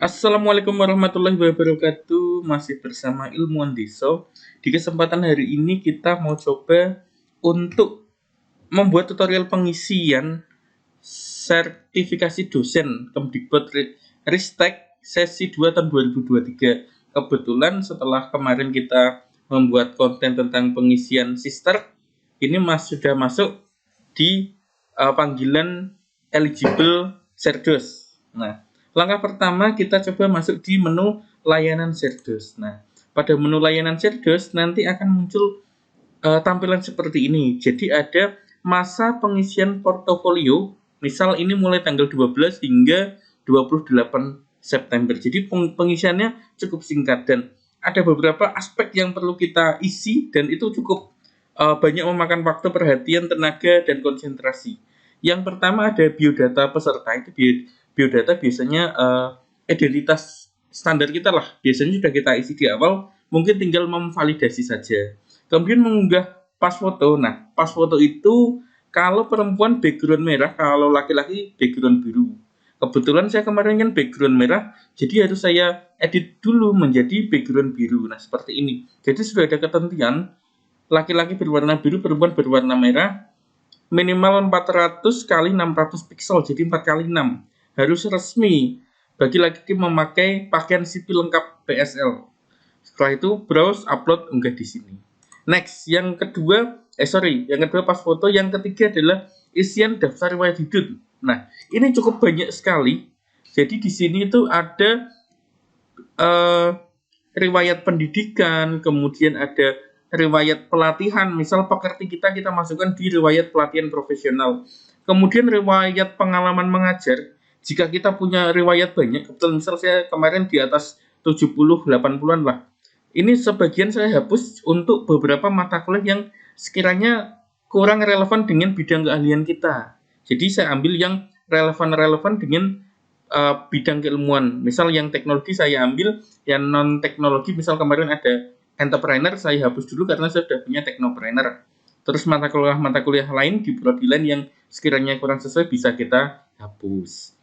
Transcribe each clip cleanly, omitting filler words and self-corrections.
Assalamualaikum warahmatullahi wabarakatuh. Masih bersama Ilmuwan Deso. Di kesempatan hari ini kita mau coba untuk membuat tutorial pengisian sertifikasi dosen Kemdikbud Ristek sesi 2 tahun 2023. Kebetulan setelah kemarin kita membuat konten tentang pengisian sister, ini sudah masuk di panggilan eligible Serdos. Nah, langkah pertama kita coba masuk di menu layanan Serdos. Nah, pada menu layanan Serdos nanti akan muncul tampilan seperti ini. Jadi ada masa pengisian portofolio, misal ini mulai tanggal 12 hingga 28 September. Jadi pengisiannya cukup singkat dan ada beberapa aspek yang perlu kita isi dan itu cukup banyak memakan waktu, perhatian, tenaga, dan konsentrasi. Yang pertama ada biodata peserta. Itu biodata biasanya identitas standar kita lah. Biasanya sudah kita isi di awal, mungkin tinggal memvalidasi saja. Kemudian mengunggah pas foto. Nah, pas foto itu kalau perempuan background merah, kalau laki-laki background biru. Kebetulan saya kemarin kan background merah, jadi harus saya edit dulu menjadi background biru. Nah, seperti ini. Jadi sudah ada ketentuan, laki-laki berwarna biru, perempuan berwarna merah, minimal 400 kali 600 pixel, jadi 4 kali 6. Harus resmi bagi laki-laki memakai pakaian sipil lengkap PSL. Setelah itu browse, upload, unggah di sini. Next, yang kedua pas foto. Yang ketiga adalah isian daftar riwayat hidup. Nah, ini cukup banyak sekali. Jadi di sini itu ada riwayat pendidikan, kemudian ada riwayat pelatihan. Misal pekerti kita masukkan di riwayat pelatihan profesional. Kemudian riwayat pengalaman mengajar. Jika kita punya riwayat banyak, kebetulan misal saya kemarin di atas 70-80-an lah. Ini sebagian saya hapus untuk beberapa mata kuliah yang sekiranya kurang relevan dengan bidang keahlian kita. Jadi saya ambil yang relevan dengan bidang keilmuan. Misal yang teknologi saya ambil, yang non teknologi misal kemarin ada entrepreneur, saya hapus dulu karena saya sudah punya teknopreneur. Terus mata kuliah lain di prodi lain yang sekiranya kurang sesuai bisa kita hapus.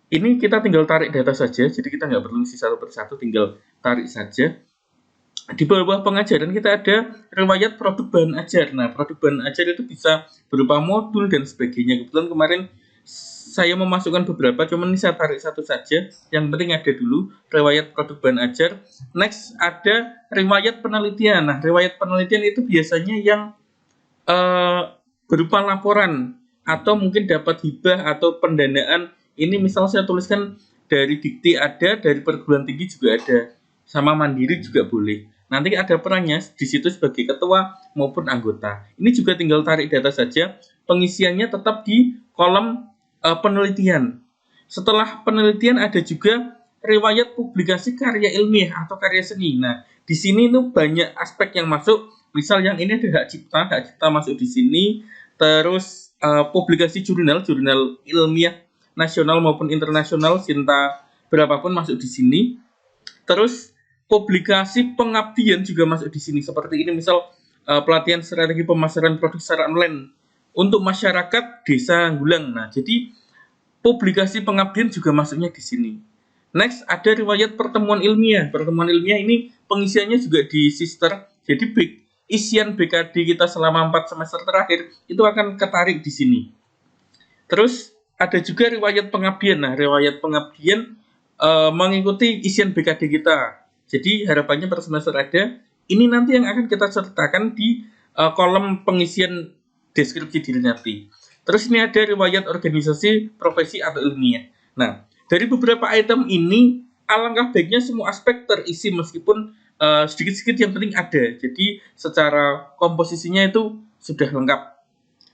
Ini kita tinggal tarik data saja, jadi kita nggak perlu isi satu persatu, tinggal tarik saja. Di bawah pengajaran kita ada riwayat produk bahan ajar. Nah, produk bahan ajar itu bisa berupa modul dan sebagainya. Kebetulan kemarin saya memasukkan beberapa, cuman ini saya tarik satu saja. Yang penting ada dulu riwayat produk bahan ajar. Next ada riwayat penelitian. Nah, riwayat penelitian itu biasanya yang berupa laporan atau mungkin dapat hibah atau pendanaan. Ini misal saya tuliskan dari Dikti ada, dari perguruan tinggi juga ada, sama mandiri juga boleh. Nanti ada perannya di situ sebagai ketua maupun anggota. Ini juga tinggal tarik data saja. Pengisiannya tetap di kolom penelitian. Setelah penelitian ada juga riwayat publikasi karya ilmiah atau karya seni. Nah, di sini itu banyak aspek yang masuk. Misal yang ini ada hak cipta masuk di sini. Terus publikasi jurnal ilmiah nasional maupun internasional, Sinta berapapun masuk di sini. Terus publikasi pengabdian juga masuk di sini. Seperti ini misal pelatihan strategi pemasaran produk secara online untuk masyarakat Desa Gulang. Nah, jadi publikasi pengabdian juga masuknya di sini. Next ada riwayat pertemuan ilmiah. Pertemuan ilmiah ini pengisiannya juga di sister. Jadi isian BKD kita selama 4 semester terakhir itu akan ketarik di sini. Terus ada juga riwayat pengabdian. Nah, riwayat pengabdian mengikuti isian BKD kita. Jadi harapannya per semester ada. Ini nanti yang akan kita sertakan di kolom pengisian deskripsi diri nanti. Terus ini ada riwayat organisasi, profesi atau ilmiah. Nah, dari beberapa item ini alangkah baiknya semua aspek terisi meskipun sedikit-sedikit yang penting ada. Jadi secara komposisinya itu sudah lengkap.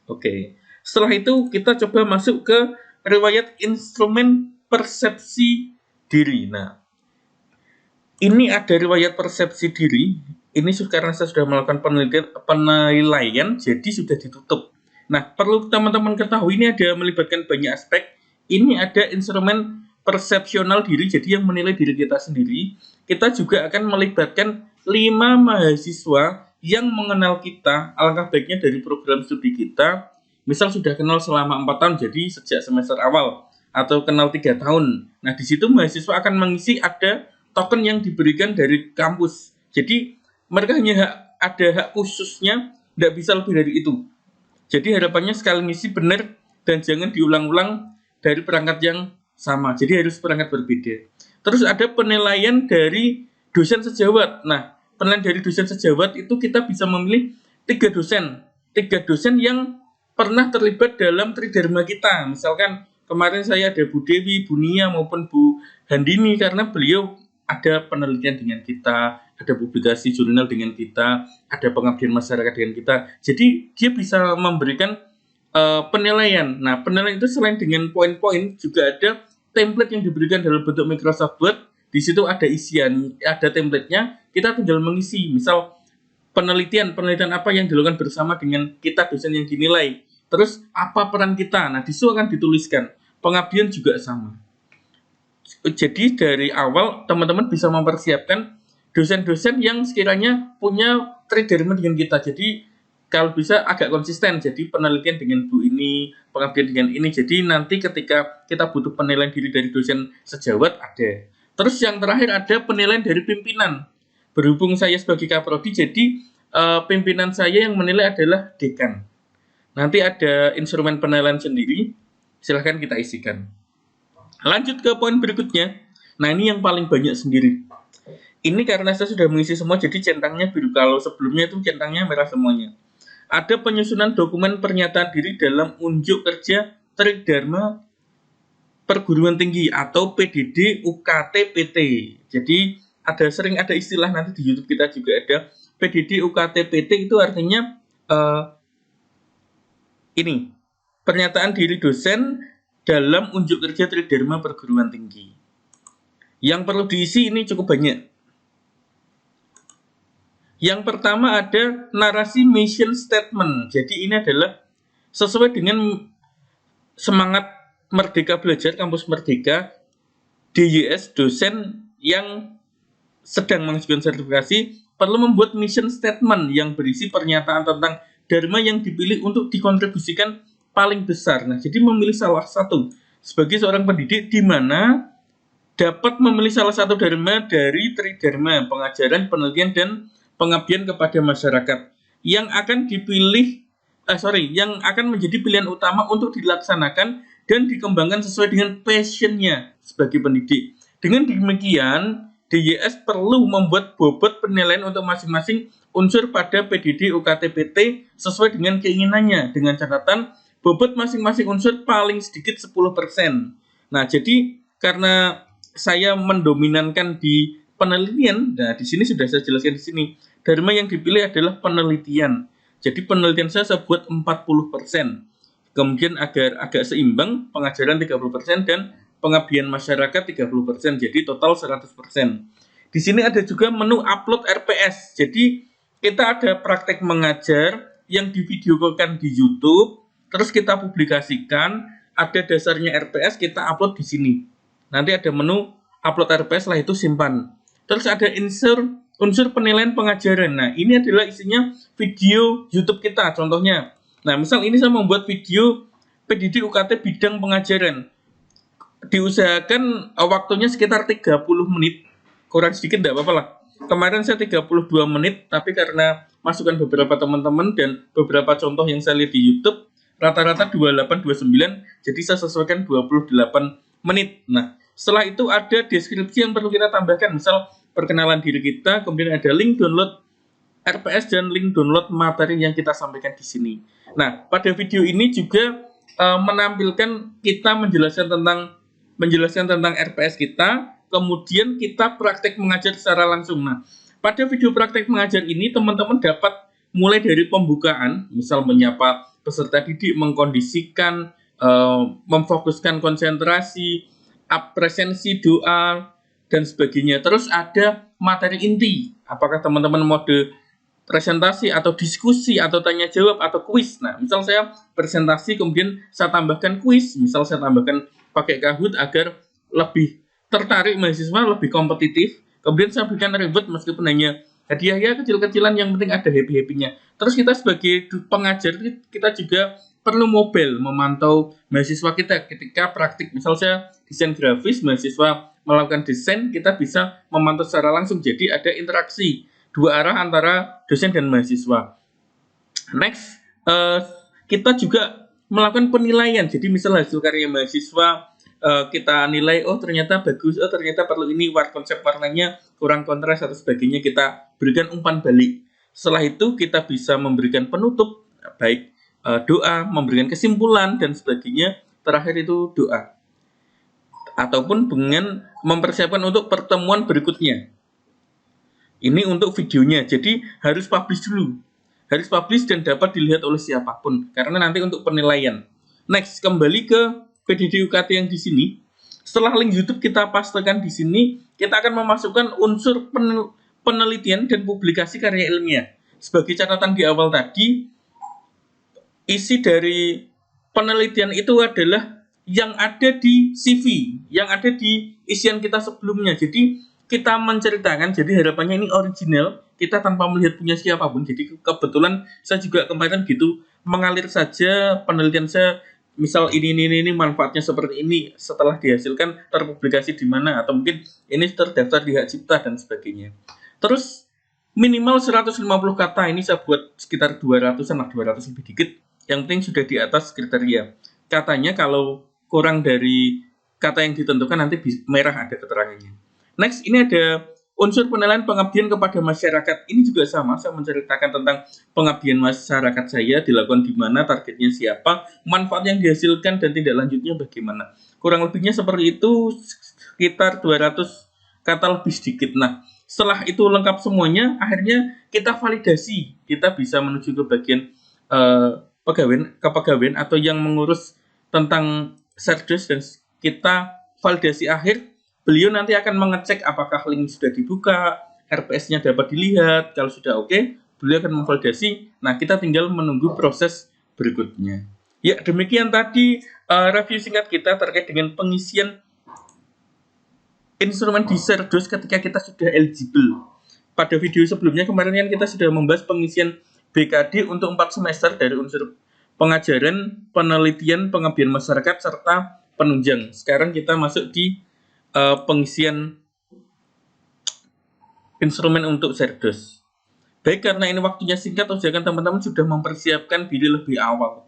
Oke. Setelah itu kita coba masuk ke riwayat instrumen persepsi diri. Nah, ini ada riwayat persepsi diri. Ini karena saya sudah melakukan penilaian, jadi sudah ditutup. Nah, perlu teman-teman ketahui ini ada melibatkan banyak aspek. Ini ada instrumen persepsional diri, jadi yang menilai diri kita sendiri. Kita juga akan melibatkan 5 mahasiswa yang mengenal kita. Alangkah baiknya dari program studi kita. Misal sudah kenal selama 4 tahun, jadi sejak semester awal. atau kenal 3 tahun. Nah, di situ mahasiswa akan mengisi, ada token yang diberikan dari kampus. Jadi mereka hanya ada hak khususnya, tidak bisa lebih dari itu. Jadi harapannya sekali ngisi benar dan jangan diulang-ulang dari perangkat yang sama. Jadi harus perangkat berbeda. Terus ada penilaian dari dosen sejawat. Nah, penilaian dari dosen sejawat itu kita bisa memilih 3 dosen yang pernah terlibat dalam tridharma kita. Misalkan kemarin saya ada Bu Dewi, Bu Nia maupun Bu Handini, karena beliau ada penelitian dengan kita, ada publikasi jurnal dengan kita, ada pengabdian masyarakat dengan kita. Jadi dia bisa memberikan penilaian. Nah, penilaian itu selain dengan poin-poin juga ada template yang diberikan dalam bentuk Microsoft Word. Di situ ada isian, ada template-nya. Kita tinggal mengisi. Misal penelitian apa yang dilakukan bersama dengan kita dosen yang dinilai. Terus apa peran kita? Nah, di situ akan dituliskan. Pengabdian juga sama. Jadi dari awal teman-teman bisa mempersiapkan dosen-dosen yang sekiranya punya tridharma dengan kita. Jadi kalau bisa agak konsisten. Jadi penelitian dengan Bu ini, pengabdian dengan ini. Jadi nanti ketika kita butuh penilaian diri dari dosen sejawat ada. Terus yang terakhir ada penilaian dari pimpinan. Berhubung saya sebagai kaprodi, jadi pimpinan saya yang menilai adalah dekan. Nanti ada instrumen penilaian sendiri, silahkan kita isikan. Lanjut ke poin berikutnya. Nah, ini yang paling banyak sendiri. Ini karena saya sudah mengisi semua, jadi centangnya biru. Kalau sebelumnya itu centangnya merah semuanya. Ada penyusunan dokumen pernyataan diri dalam unjuk kerja Tridharma Perguruan Tinggi atau PDD UKT PT. Jadi sering ada istilah, nanti di YouTube kita juga ada PDD UKT PT, itu artinya ini pernyataan diri dosen dalam unjuk kerja Tridharma Perguruan Tinggi. Yang perlu diisi ini cukup banyak. Yang pertama ada narasi mission statement. Jadi ini adalah sesuai dengan semangat Merdeka Belajar, Kampus Merdeka, DYS, dosen yang sedang mengajukan sertifikasi perlu membuat mission statement yang berisi pernyataan tentang dharma yang dipilih untuk dikontribusikan paling besar. Nah, jadi memilih salah satu sebagai seorang pendidik di mana dapat memilih salah satu dharma dari tridharma, pengajaran, penelitian, dan pengabdian kepada masyarakat yang akan yang akan menjadi pilihan utama untuk dilaksanakan dan dikembangkan sesuai dengan passionnya sebagai pendidik. Dengan demikian, DYS perlu membuat bobot penilaian untuk masing-masing unsur pada PDD UKT-PT sesuai dengan keinginannya, dengan catatan bobot masing-masing unsur paling sedikit 10%. Nah, jadi karena saya mendominankan di penelitian, nah di sini sudah saya jelaskan di sini. Dharma yang dipilih adalah penelitian. Jadi penelitian saya buat 40%. Kemudian agar agak seimbang, pengajaran 30% dan pengabdian masyarakat 30%. Jadi total 100%. Di sini ada juga menu upload RPS. Jadi kita ada praktek mengajar yang divideokan di YouTube, terus kita publikasikan, ada dasarnya RPS, kita upload di sini. Nanti ada menu upload RPS, setelah itu simpan. Terus ada unsur penilaian pengajaran. Nah, ini adalah isinya video YouTube kita, contohnya. Nah, misal ini saya membuat video PDD UKT bidang pengajaran. Diusahakan waktunya sekitar 30 menit. Kurang sedikit tidak apa-apa lah. Kemarin saya 32 menit, tapi karena masukan beberapa teman-teman dan beberapa contoh yang saya lihat di YouTube, rata-rata 28-29, jadi saya sesuaikan 28 menit. Nah, setelah itu ada deskripsi yang perlu kita tambahkan, misal perkenalan diri kita, kemudian ada link download RPS dan link download materi yang kita sampaikan di sini. Nah, pada video ini juga menampilkan kita menjelaskan tentang RPS kita, kemudian kita praktek mengajar secara langsung. Nah, pada video praktek mengajar ini teman-teman dapat mulai dari pembukaan, misal menyapa peserta didik, mengkondisikan, memfokuskan konsentrasi, presensi, doa, dan sebagainya. Terus ada materi inti, apakah teman-teman mode presentasi atau diskusi atau tanya jawab atau kuis. Nah, misal saya presentasi kemudian saya tambahkan kuis, misal saya tambahkan pakai Kahoot agar lebih tertarik mahasiswa, lebih kompetitif. Kemudian saya berikan reward meskipun hanya hadiah ya kecil-kecilan, yang penting ada happy-happynya. Terus kita sebagai pengajar kita juga perlu mobile memantau mahasiswa kita ketika praktik. Misal saya desain grafis, mahasiswa melakukan desain, kita bisa memantau secara langsung. Jadi ada interaksi dua arah antara dosen dan mahasiswa. Next, kita juga melakukan penilaian. Jadi misal hasil karya mahasiswa kita nilai, oh ternyata bagus, oh ternyata perlu ini, konsep warnanya kurang kontras atau sebagainya, kita berikan umpan balik. Setelah itu kita bisa memberikan penutup, baik doa, memberikan kesimpulan dan sebagainya. Terakhir itu doa, ataupun dengan mempersiapkan untuk pertemuan berikutnya. Ini untuk videonya, jadi harus publish dulu. Harus publish dan dapat dilihat oleh siapapun, karena nanti untuk penilaian. Next, kembali ke PDD UKT yang di sini. Setelah link YouTube kita pastekan di sini, kita akan memasukkan unsur penelitian dan publikasi karya ilmiah. Sebagai catatan di awal tadi, isi dari penelitian itu adalah yang ada di CV, yang ada di isian kita sebelumnya. Jadi kita menceritakan, jadi harapannya ini original, kita tanpa melihat punya siapapun. Jadi kebetulan saya juga kemarin gitu mengalir saja penelitian saya, misal ini manfaatnya seperti ini, setelah dihasilkan terpublikasi di mana, atau mungkin ini terdaftar di hak cipta dan sebagainya. Terus minimal 150 kata, ini saya buat sekitar 200-an lah, 200 lebih dikit. Yang penting sudah di atas kriteria. Katanya kalau kurang dari kata yang ditentukan nanti merah ada keterangannya. Next, ini ada unsur penilaian pengabdian kepada masyarakat. Ini juga sama, saya menceritakan tentang pengabdian masyarakat saya, dilakukan di mana, targetnya siapa, manfaat yang dihasilkan, dan tindak lanjutnya bagaimana. Kurang lebihnya seperti itu, sekitar 200 kata lebih sedikit. Nah, setelah itu lengkap semuanya, akhirnya kita validasi. Kita bisa menuju ke bagian kepegawaian atau yang mengurus tentang Serdes, dan kita validasi akhir. Beliau nanti akan mengecek apakah link sudah dibuka, RPS-nya dapat dilihat. Kalau sudah oke, beliau akan memvalidasi. Nah, kita tinggal menunggu proses berikutnya. Ya, demikian tadi review singkat kita terkait dengan pengisian instrumen di Serdes ketika kita sudah eligible. Pada video sebelumnya kemarin kan kita sudah membahas pengisian BKD untuk 4 semester dari unsur pengajaran, penelitian, pengabdian masyarakat, serta penunjang. Sekarang kita masuk di pengisian instrumen untuk Serdes. Baik, karena ini waktunya singkat, usahakan teman-teman sudah mempersiapkan diri lebih awal.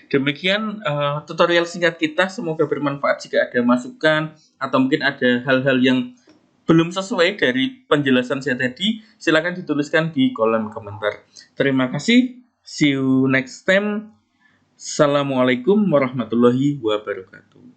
Demikian tutorial singkat kita, semoga bermanfaat. Jika ada masukan atau mungkin ada hal-hal yang belum sesuai dari penjelasan saya tadi, silakan dituliskan di kolom komentar. Terima kasih, see you next time. Assalamualaikum warahmatullahi wabarakatuh.